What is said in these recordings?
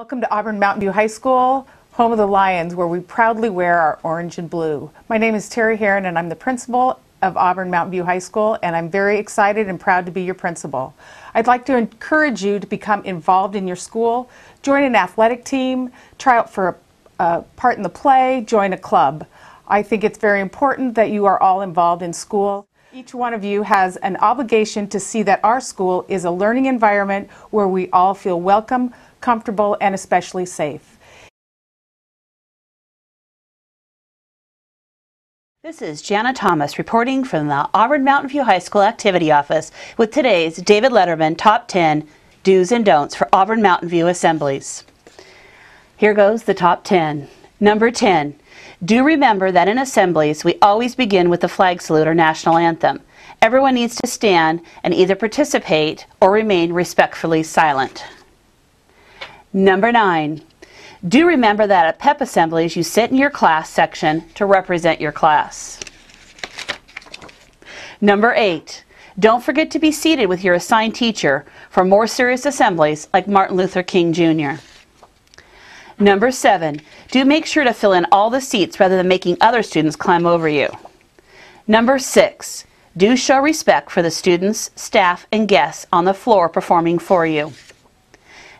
Welcome to Auburn Mountainview High School, home of the Lions, where we proudly wear our orange and blue. My name is Terry Heron, and I'm the principal of Auburn Mountainview High School, and I'm very excited and proud to be your principal. I'd like to encourage you to become involved in your school, join an athletic team, try out for a part in the play, join a club. I think it's very important that you are all involved in school. Each one of you has an obligation to see that our school is a learning environment where we all feel welcome, comfortable, and especially safe. This is Jana Thomas reporting from the Auburn Mountainview High School Activity Office with today's David Letterman Top 10 Do's and Don'ts for Auburn Mountainview Assemblies. Here goes the top 10. Number 10. Do remember that in assemblies we always begin with the flag salute or national anthem. Everyone needs to stand and either participate or remain respectfully silent. Number 9. Do remember that at PEP assemblies you sit in your class section to represent your class. Number 8. Don't forget to be seated with your assigned teacher for more serious assemblies like Martin Luther King Jr. Number 7. Do make sure to fill in all the seats rather than making other students climb over you. Number 6. Do show respect for the students, staff, and guests on the floor performing for you.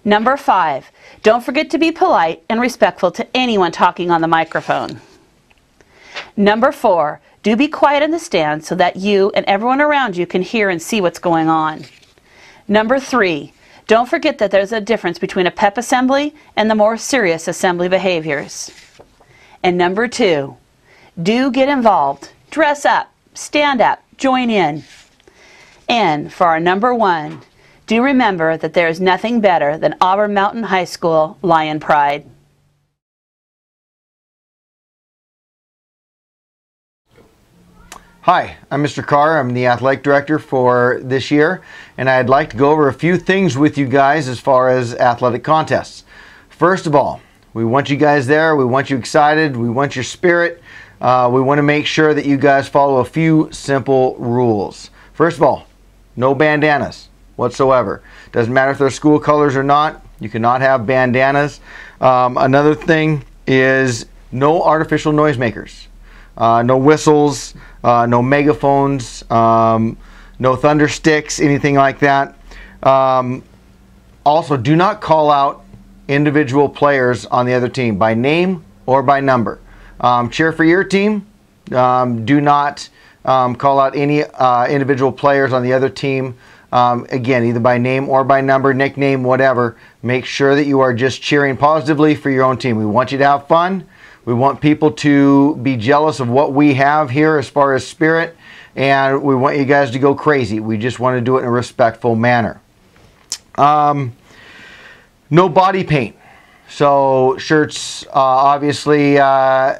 Number 5. Don't forget to be polite and respectful to anyone talking on the microphone. Number 4. Do be quiet in the stands so that you and everyone around you can hear and see what's going on. Number 3. Don't forget that there's a difference between a PEP assembly and the more serious assembly behaviors. And number 2. Do get involved. Dress up, stand up, join in. And for our number 1, do remember that there is nothing better than Auburn Mountain High School Lion Pride. Hi, I'm Mr. Carr. I'm the athletic director for this year, and I'd like to go over a few things with you guys as far as athletic contests. First of all, we want you guys there. We want you excited. We want your spirit. We want to make sure that you guys follow a few simple rules. First of all, no bandanas whatsoever. Doesn't matter if they're school colors or not. You cannot have bandanas. Another thing is no artificial noisemakers. No whistles, no megaphones, no thunder sticks, anything like that. Also, do not call out individual players on the other team by name or by number. Cheer for your team. Do not call out any individual players on the other team. Again, either by name or by number, nickname, whatever. Make sure that you are just cheering positively for your own team. We want you to have fun. We want people to be jealous of what we have here as far as spirit, and we want you guys to go crazy. We just want to do it in a respectful manner. No body paint. So shirts obviously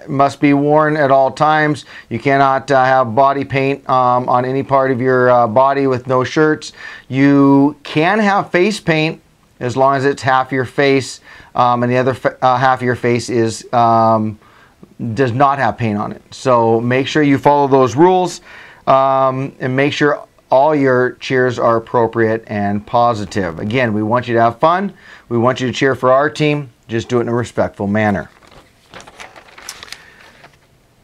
must be worn at all times. You cannot have body paint on any part of your body with no shirts. You can have face paint as long as it's half your face, and the other half of your face is does not have paint on it. So make sure you follow those rules, and make sure all your cheers are appropriate and positive. Again, we want you to have fun. We want you to cheer for our team. Just do it in a respectful manner.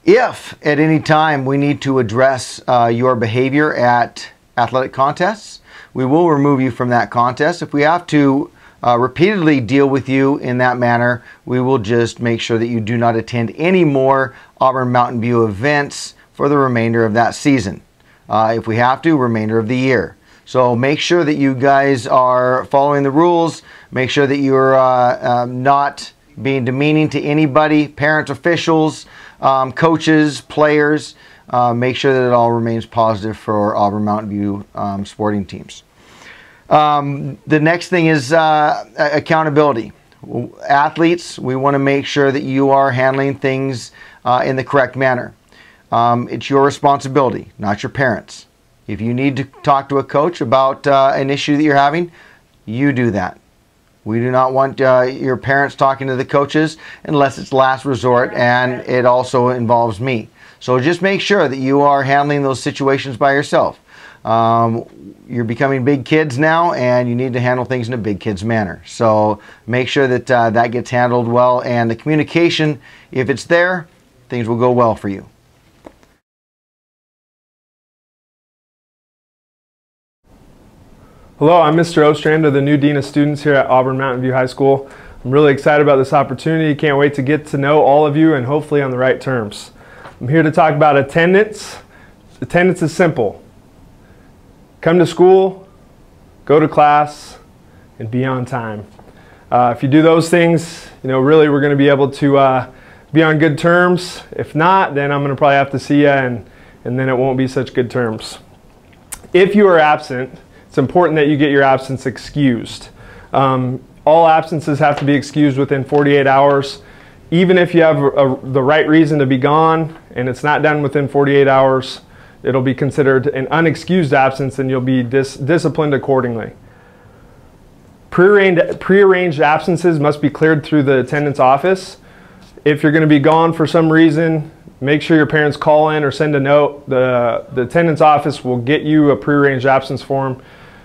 If at any time we need to address your behavior at athletic contests, we will remove you from that contest. If we have to repeatedly deal with you in that manner, we will just make sure that you do not attend any more Auburn Mountainview events for the remainder of that season. If we have to, remainder of the year. So make sure that you guys are following the rules. Make sure that you're not being demeaning to anybody, parents, officials, coaches, players. Make sure that it all remains positive for Auburn Mountainview sporting teams. The next thing is accountability. Athletes, we want to make sure that you are handling things in the correct manner. It's your responsibility, not your parents'. If you need to talk to a coach about an issue that you're having, you do that. We do not want your parents talking to the coaches unless it's last resort, and it also involves me. So just make sure that you are handling those situations by yourself. You're becoming big kids now, and you need to handle things in a big kid's manner. So make sure that that gets handled well, and the communication, if it's there, things will go well for you. Hello, I'm Mr. Ostrander, the new Dean of Students here at Auburn Mountainview High School. I'm really excited about this opportunity. Can't wait to get to know all of you and hopefully on the right terms. I'm here to talk about attendance. Attendance is simple. Come to school, go to class, and be on time. If you do those things, really we're going to be able to be on good terms. If not, then I'm going to probably have to see you, and then it won't be such good terms. If you are absent, it's important that you get your absence excused. All absences have to be excused within 48 hours. Even if you have the right reason to be gone and it's not done within 48 hours, it'll be considered an unexcused absence and you'll be disciplined accordingly. Prearranged absences must be cleared through the attendance office. If you're going to be gone for some reason, make sure your parents call in or send a note. The attendance office will get you a prearranged absence form.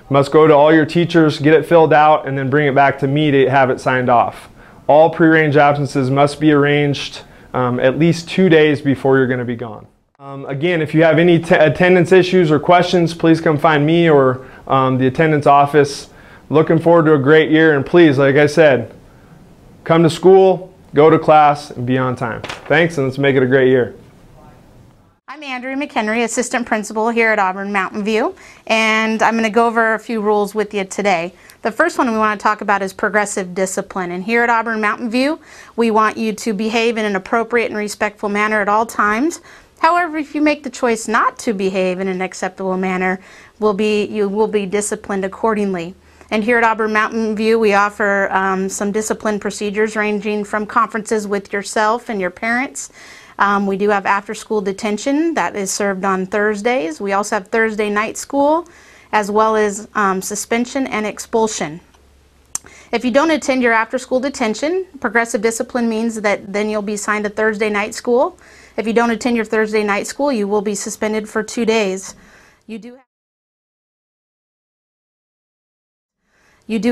Must go to all your teachers, get it filled out, and then bring it back to me to have it signed off. All prearranged absences must be arranged at least 2 days before you're going to be gone. Again, if you have any attendance issues or questions, please come find me or the attendance office. Looking forward to a great year, and please, like I said, come to school, go to class, and be on time. Thanks, and let's make it a great year. I'm Andrea McHenry, Assistant Principal here at Auburn Mountainview, and I'm going to go over a few rules with you today. The first one we want to talk about is progressive discipline, and here at Auburn Mountainview, we want you to behave in an appropriate and respectful manner at all times. However, if you make the choice not to behave in an acceptable manner, you will be disciplined accordingly. And here at Auburn Mountainview, we offer some discipline procedures ranging from conferences with yourself and your parents. We do have after-school detention that is served on Thursdays. We also have Thursday night school, as well as suspension and expulsion. If you don't attend your after-school detention, progressive discipline means that then you'll be assigned to Thursday night school. If you don't attend your Thursday night school, you will be suspended for 2 days. You do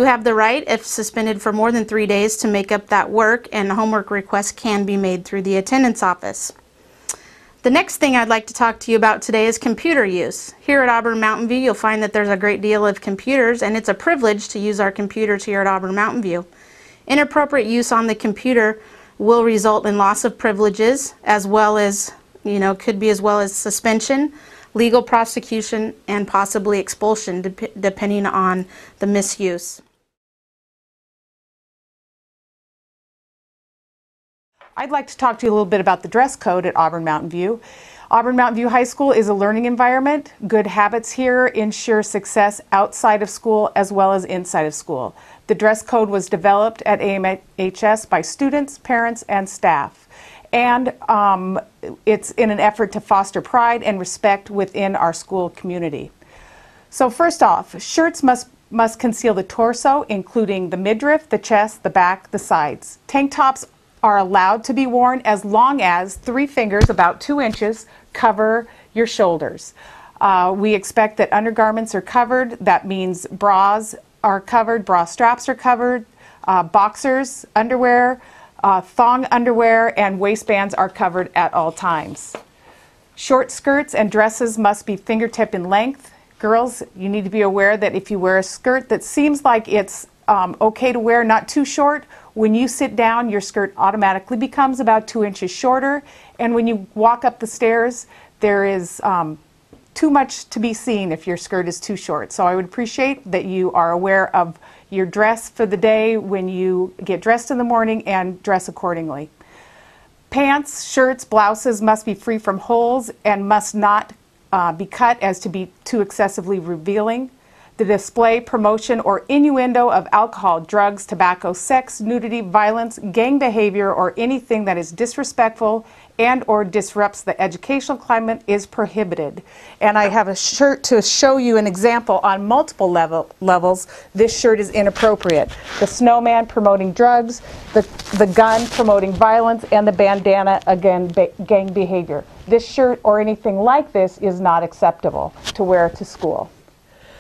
have the right, if suspended for more than 3 days, to make up that work, and homework requests can be made through the attendance office. The next thing I'd like to talk to you about today is computer use. Here at Auburn Mountainview, you'll find that there's a great deal of computers, and it's a privilege to use our computers here at Auburn Mountainview. Inappropriate use on the computer will result in loss of privileges, as well as, could be as well as suspension, legal prosecution, and possibly expulsion, depending on the misuse. I'd like to talk to you a little bit about the dress code at Auburn Mountainview. Auburn Mountainview High School is a learning environment. Good habits here ensure success outside of school as well as inside of school. The dress code was developed at AMHS by students, parents, and staff. And it's in an effort to foster pride and respect within our school community. So first off, shirts must conceal the torso, including the midriff, the chest, the back, the sides. Tank tops are allowed to be worn as long as 3 fingers, about 2 inches, cover your shoulders. We expect that undergarments are covered. That means bras are covered, bra straps are covered, boxers, underwear, thong underwear, and waistbands are covered at all times. Short skirts and dresses must be fingertip in length. Girls, you need to be aware that if you wear a skirt that seems like it's okay to wear, not too short, when you sit down, your skirt automatically becomes about 2 inches shorter, and when you walk up the stairs, there is too much to be seen if your skirt is too short. So I would appreciate that you are aware of your dress for the day when you get dressed in the morning and dress accordingly. Pants, shirts, blouses must be free from holes and must not be cut as to be too excessively revealing. The display, promotion, or innuendo of alcohol, drugs, tobacco, sex, nudity, violence, gang behavior, or anything that is disrespectful and or disrupts the educational climate is prohibited. And I have a shirt to show you an example on multiple levels. This shirt is inappropriate. The snowman promoting drugs, the gun promoting violence, and the bandana, again, gang behavior. This shirt or anything like this is not acceptable to wear to school.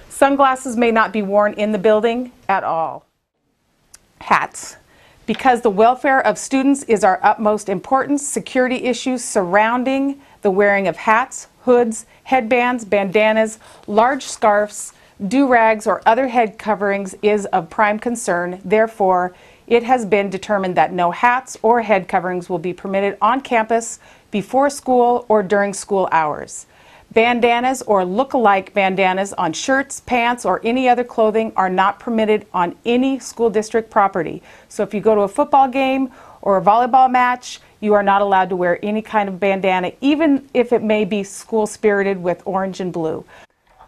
Sunglasses may not be worn in the building at all. Hats. Because the welfare of students is our utmost importance, security issues surrounding the wearing of hats, hoods, headbands, bandanas, large scarves, do-rags, or other head coverings is of prime concern. Therefore, it has been determined that no hats or head coverings will be permitted on campus before school or during school hours. Bandanas or look-alike bandanas on shirts, pants, or any other clothing are not permitted on any school district property. So if you go to a football game or a volleyball match, you are not allowed to wear any kind of bandana, even if it may be school-spirited with orange and blue.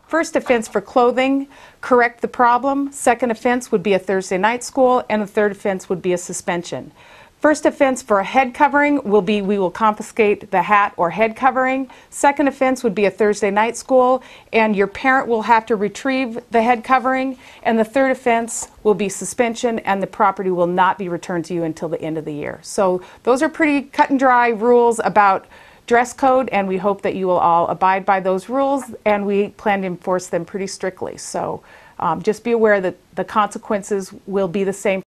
First offense for clothing, correct the problem. Second offense would be a Thursday night school, and the third offense would be a suspension. First offense for a head covering will be we will confiscate the hat or head covering. Second offense would be a Thursday night school, and your parent will have to retrieve the head covering. And the third offense will be suspension, and the property will not be returned to you until the end of the year. So those are pretty cut and dry rules about dress code, and we hope that you will all abide by those rules, and we plan to enforce them pretty strictly. So just be aware that the consequences will be the same.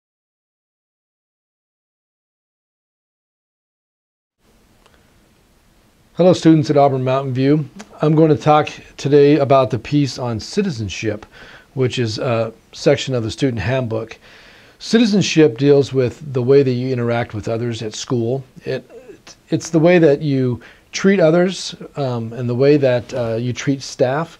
Hello students at Auburn Mountainview. I'm going to talk today about the piece on citizenship, which is a section of the Student Handbook. Citizenship deals with the way that you interact with others at school. It's the way that you treat others and the way that you treat staff.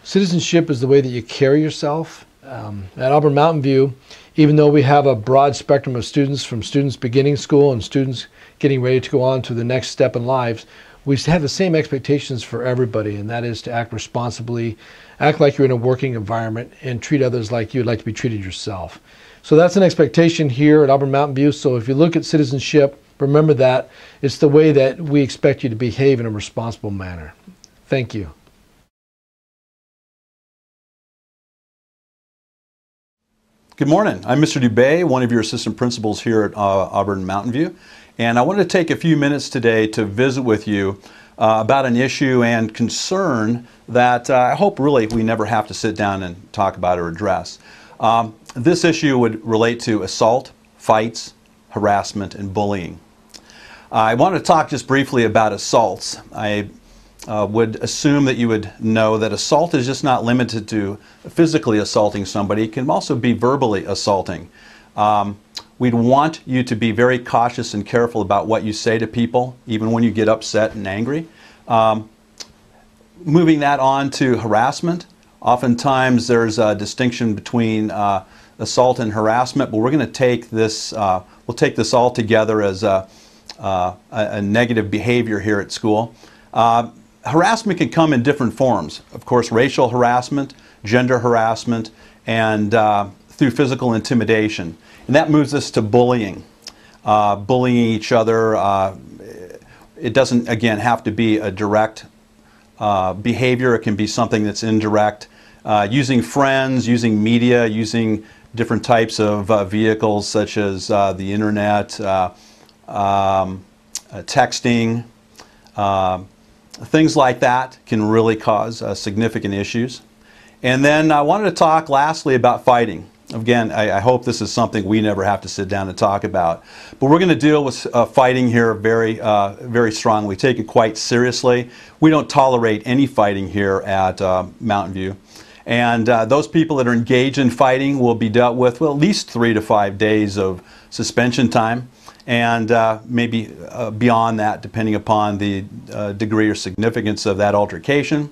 Citizenship is the way that you carry yourself. At Auburn Mountainview, even though we have a broad spectrum of students, from students beginning school and students getting ready to go on to the next step in lives, we have the same expectations for everybody, and that is to act responsibly, act like you're in a working environment, and treat others like you'd like to be treated yourself. So that's an expectation here at Auburn Mountainview. So if you look at citizenship, remember that it's the way that we expect you to behave in a responsible manner. Thank you. Good morning. I'm Mr. Dubay, one of your assistant principals here at Auburn Mountainview. And I wanted to take a few minutes today to visit with you about an issue and concern that I hope really we never have to sit down and talk about or address. This issue would relate to assault, fights, harassment, and bullying. I want to talk just briefly about assaults. I would assume that you would know that assault is just not limited to physically assaulting somebody. It can also be verbally assaulting. We'd want you to be very cautious and careful about what you say to people, even when you get upset and angry. Moving that on to harassment, oftentimes there's a distinction between assault and harassment, but we're going to take this, we'll take this all together as a negative behavior here at school. Harassment can come in different forms. Of course, racial harassment, gender harassment, and through physical intimidation. And that moves us to bullying. Bullying each other. It doesn't, again, have to be a direct behavior. It can be something that's indirect. Using friends, using media, using different types of vehicles such as the internet, texting, things like that can really cause significant issues. And then I wanted to talk lastly about fighting. Again, I hope this is something we never have to sit down and talk about. But we're going to deal with fighting here very strongly. We take it quite seriously. We don't tolerate any fighting here at Mountain View. And those people that are engaged in fighting will be dealt with, well, at least 3 to 5 days of suspension time, and maybe beyond that, depending upon the degree or significance of that altercation.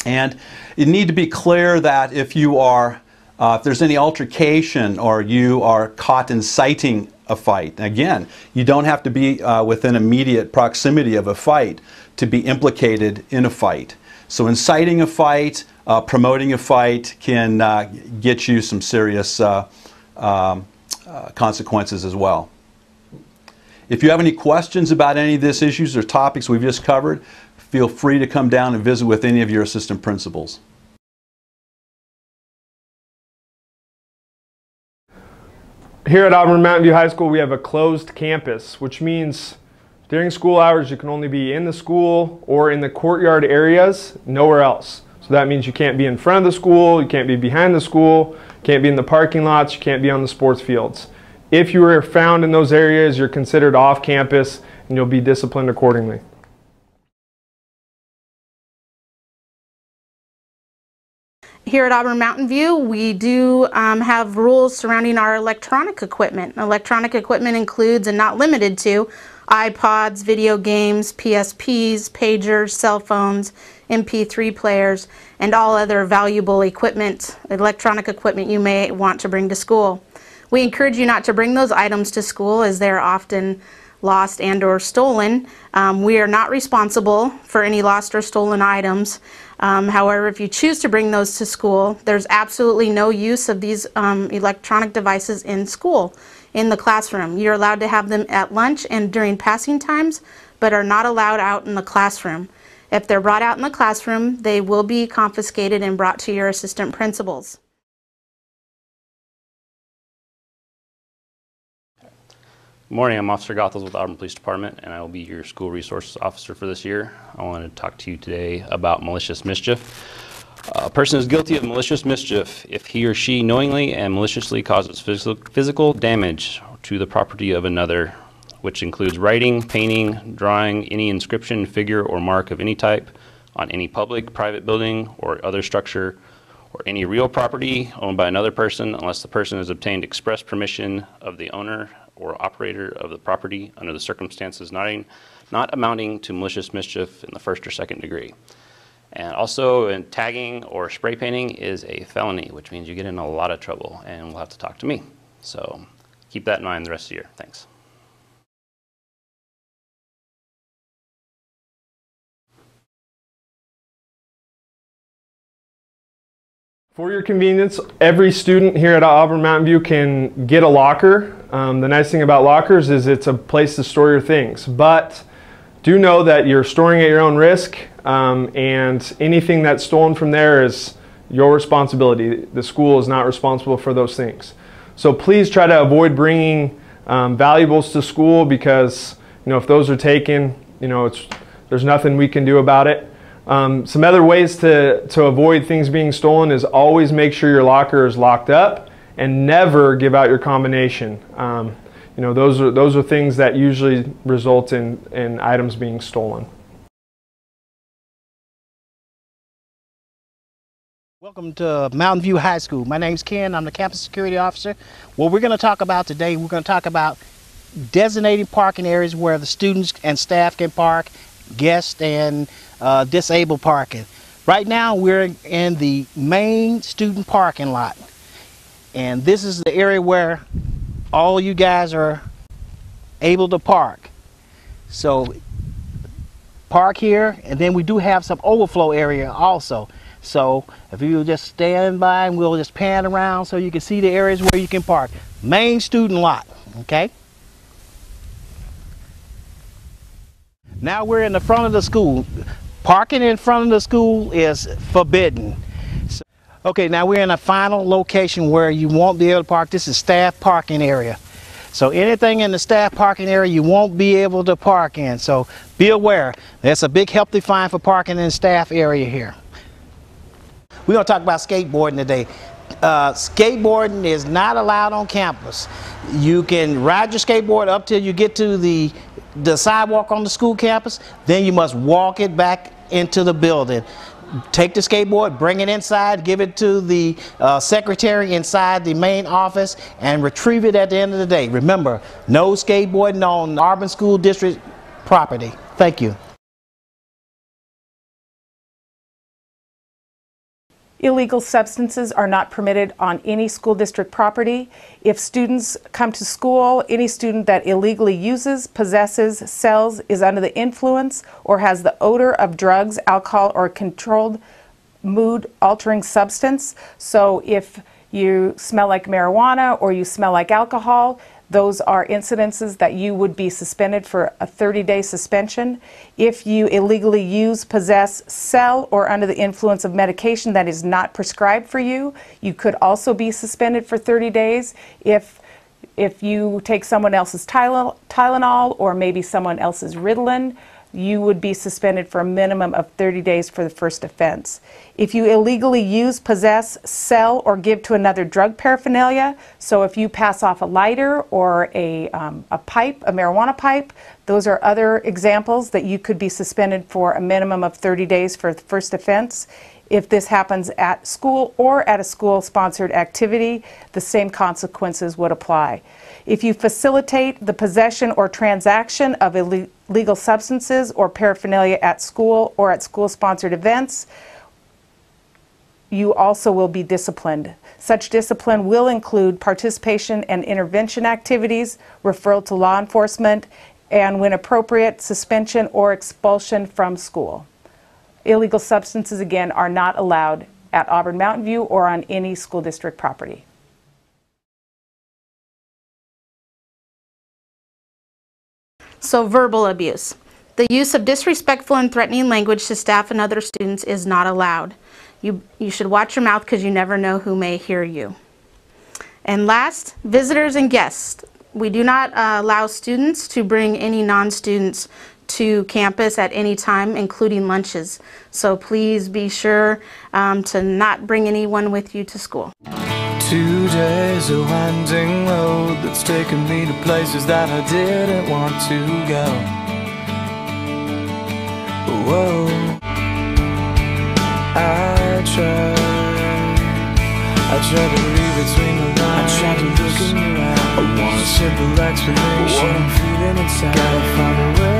And you need to be clear that if you are if there's any altercation or you are caught inciting a fight, again, you don't have to be within immediate proximity of a fight to be implicated in a fight. So inciting a fight, promoting a fight can get you some serious consequences as well. If you have any questions about any of these issues or topics we've just covered, feel free to come down and visit with any of your assistant principals. Here at Auburn Mountainview High School, we have a closed campus, which means During school hours, you can only be in the school or in the courtyard areas, nowhere else. So that means you can't be in front of the school, you can't be behind the school, you can't be in the parking lots, you can't be on the sports fields. If you are found in those areas, you're considered off campus and you'll be disciplined accordingly. Here at Auburn Mountainview, we do have rules surrounding our electronic equipment. Electronic equipment includes, and not limited to, iPods, video games, PSPs, pagers, cell phones, MP3 players, and all other valuable equipment, electronic equipment you may want to bring to school. We encourage you not to bring those items to school as they're often lost and or stolen. We are not responsible for any lost or stolen items. However, if you choose to bring those to school, there's absolutely no use of these electronic devices in school, in the classroom. You're allowed to have them at lunch and during passing times, but are not allowed out in the classroom. If they're brought out in the classroom, they will be confiscated and brought to your assistant principals. Good morning, I'm Officer Gothels with Auburn Police Department, and I will be your school resources officer for this year. I want to talk to you today about malicious mischief. A person is guilty of malicious mischief if he or she knowingly and maliciously causes physical damage to the property of another, which includes writing, painting, drawing any inscription, figure, or mark of any type on any public, private building, or other structure, or any real property owned by another person unless the person has obtained express permission of the owner or operator of the property under the circumstances not amounting to malicious mischief in the first or second degree. And also, tagging or spray painting is a felony, which means you get in a lot of trouble and will have to talk to me. So keep that in mind the rest of the year. Thanks. For your convenience, every student here at Auburn Mountainview can get a locker. The nice thing about lockers is it's a place to store your things, but do know that you're storing at your own risk, and anything that's stolen from there is your responsibility. The school is not responsible for those things. So please try to avoid bringing valuables to school, because if those are taken, there's nothing we can do about it. Some other ways to avoid things being stolen is always make sure your locker is locked up and never give out your combination. Those are things that usually result in items being stolen. Welcome to Mountain View High School. My name's Ken. I'm the campus security officer. What we're going to talk about today, we're going to talk about designating parking areas where the students and staff can park, guests and disabled parking. Right now we're in the main student parking lot, and this is the area where all you guys are able to park. So park here, and then we do have some overflow area also. So if you just stand by and we'll just pan around so you can see the areas where you can park. Main student lot, okay? Now we're in the front of the school. Parking in front of the school is forbidden. So, okay, now we're in a final location where you won't be able to park. This is staff parking area. So anything in the staff parking area you won't be able to park in. So be aware, there's a big hefty fine for parking in the staff area here. We're going to talk about skateboarding today. Skateboarding is not allowed on campus. You can ride your skateboard up till you get to the sidewalk on the school campus, then you must walk it back into the building. Take the skateboard, bring it inside, give it to the secretary inside the main office, and retrieve it at the end of the day. Remember, no skateboarding on Auburn School District property. Thank you. Illegal substances are not permitted on any school district property. If students come to school, any student that illegally uses, possesses, sells, is under the influence, or has the odor of drugs, alcohol, or controlled mood-altering substance. So if you smell like marijuana or you smell like alcohol, those are incidences that you would be suspended for a 30-day suspension. If you illegally use, possess, sell, or under the influence of medication that is not prescribed for you, you could also be suspended for 30 days. If If you take someone else's Tylenol or maybe someone else's Ritalin, you would be suspended for a minimum of 30 days for the first offense. If you illegally use, possess, sell, or give to another drug paraphernalia, so if you pass off a lighter or a pipe, a marijuana pipe, those are other examples that you could be suspended for a minimum of 30 days for the first offense. If this happens at school or at a school-sponsored activity, the same consequences would apply. If you facilitate the possession or transaction of illegal substances or paraphernalia at school or at school-sponsored events, you also will be disciplined. Such discipline will include participation and intervention activities, referral to law enforcement, and when appropriate, suspension or expulsion from school. Illegal substances, again, are not allowed at Auburn Mountainview or on any school district property. So, verbal abuse. The use of disrespectful and threatening language to staff and other students is not allowed. You should watch your mouth because you never know who may hear you. And last, visitors and guests. We do not allow students to bring any non-students to campus at any time, including lunches. So please be sure to not bring anyone with you to school. 2 days a winding road that's taken me to places that I didn't want to go. Whoa, I tried to read between the lines. I tried to look in your eyes. I want a simple explanation. What I'm feeling inside. Gotta find a way